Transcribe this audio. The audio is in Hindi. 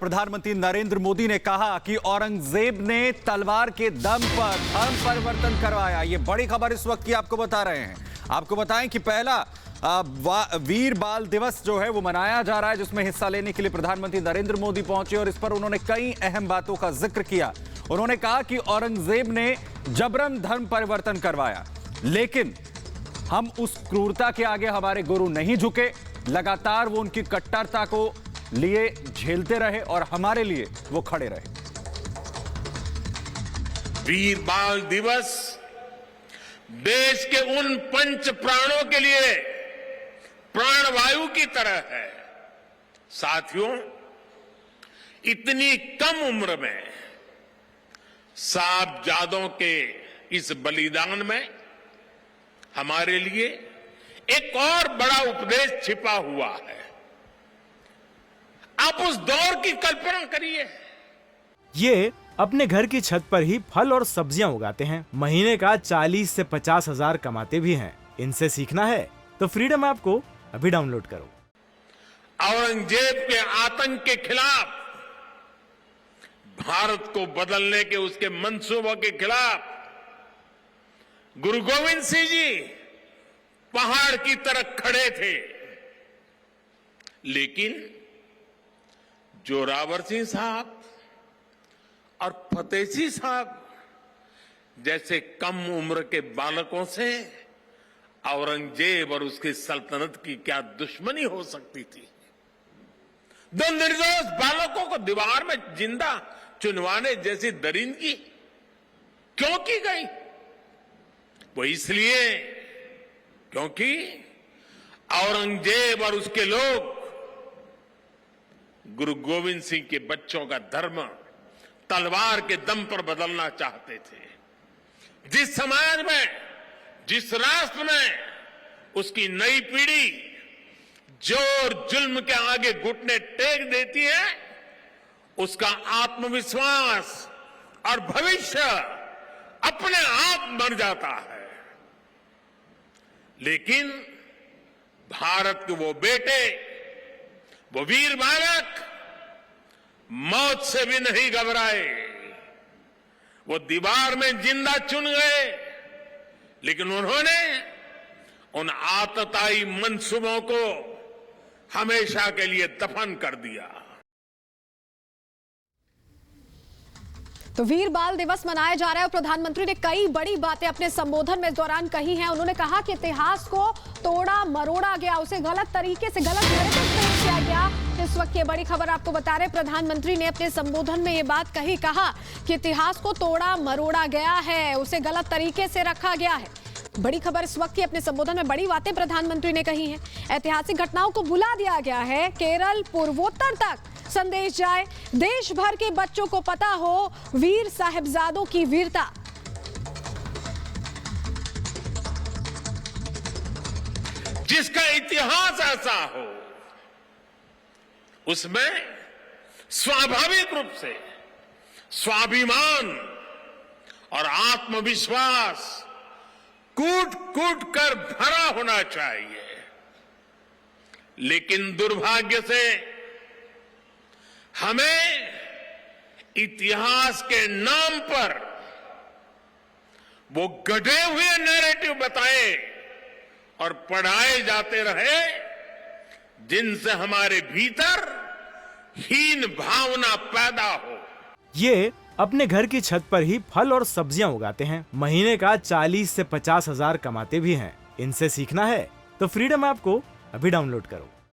प्रधानमंत्री नरेंद्र मोदी ने कहा कि औरंगजेब ने तलवार के दम पर धर्म परिवर्तन करवाया। ये बड़ी खबर इस वक्त की आपको बता रहे हैं। आपको बताएं कि पहला वीर बाल दिवस जो है वो मनाया जा रहा है, जिसमें हिस्सा लेने के लिए प्रधानमंत्री नरेंद्र मोदी पहुंचे और इस पर उन्होंने कई अहम बातों का जिक्र किया। उन्होंने कहा कि औरंगजेब ने जबरन धर्म परिवर्तन करवाया, लेकिन हम उस क्रूरता के आगे हमारे गुरु नहीं झुके। लगातार वो उनकी कट्टरता को लिए झेलते रहे और हमारे लिए वो खड़े रहे। वीर बाल दिवस देश के उन पंच प्राणों के लिए प्राणवायु की तरह है। साथियों, इतनी कम उम्र में साहबजादों के इस बलिदान में हमारे लिए एक और बड़ा उपदेश छिपा हुआ है। आप उस दौर की कल्पना करिए। ये अपने घर की छत पर ही फल और सब्जियां उगाते हैं। महीने का 40 से 50 हजार कमाते भी हैं। इनसे सीखना है तो फ्रीडम ऐप को अभी डाउनलोड करो। औरंगजेब के आतंक के खिलाफ, भारत को बदलने के उसके मंसूबों के खिलाफ गुरु गोविंद सिंह जी पहाड़ की तरह खड़े थे, लेकिन जोरावर सिंह साहब और फतेह सिंह साहब जैसे कम उम्र के बालकों से औरंगजेब और उसकी सल्तनत की क्या दुश्मनी हो सकती थी। दो निर्दोष बालकों को दीवार में जिंदा चुनवाने जैसी दरिंदगी क्यों की गई? वो इसलिए क्योंकि औरंगजेब और उसके लोग गुरु गोविंद सिंह के बच्चों का धर्म तलवार के दम पर बदलना चाहते थे। जिस समाज में, जिस राष्ट्र में उसकी नई पीढ़ी जोर जुल्म के आगे घुटने टेक देती है, उसका आत्मविश्वास और भविष्य अपने आप मर जाता है। लेकिन भारत के वो बेटे, वो वीर बालक मौत से भी नहीं घबराए। वो दीवार में जिंदा चुन गए, लेकिन उन्होंने उन आतताई मंसूबों को हमेशा के लिए दफन कर दिया। तो वीर बाल दिवस मनाया जा रहा है और प्रधानमंत्री ने कई बड़ी बातें अपने संबोधन में इस दौरान कही हैं। उन्होंने कहा कि इतिहास को तोड़ा मरोड़ा गया, उसे गलत तरीके से, गलत नैरेटिव पेश किया गया। इस वक्त ये बड़ी खबर आपको बता रहे, प्रधानमंत्री ने अपने संबोधन में ये बात कही, कहा कि इतिहास को तोड़ा मरोड़ा गया है, उसे गलत तरीके से रखा गया है। बड़ी खबर इस वक्त की, अपने संबोधन में बड़ी बातें प्रधानमंत्री ने कही हैं। ऐतिहासिक घटनाओं को भुला दिया गया है, केरल पूर्वोत्तर तक संदेश जाए, देश भर के बच्चों को पता हो वीर साहिबजादों की वीरता। जिसका इतिहास ऐसा हो, उसमें स्वाभाविक रूप से स्वाभिमान और आत्मविश्वास कूट कूट कर भरा होना चाहिए। लेकिन दुर्भाग्य से हमें इतिहास के नाम पर वो गढ़े हुए नैरेटिव बताए और पढ़ाए जाते रहे, जिनसे हमारे भीतर हीन भावना पैदा हो। ये अपने घर की छत पर ही फल और सब्जियां उगाते हैं। महीने का 40 से 50 हजार कमाते भी हैं। इनसे सीखना है तो फ्रीडम ऐप को अभी डाउनलोड करो।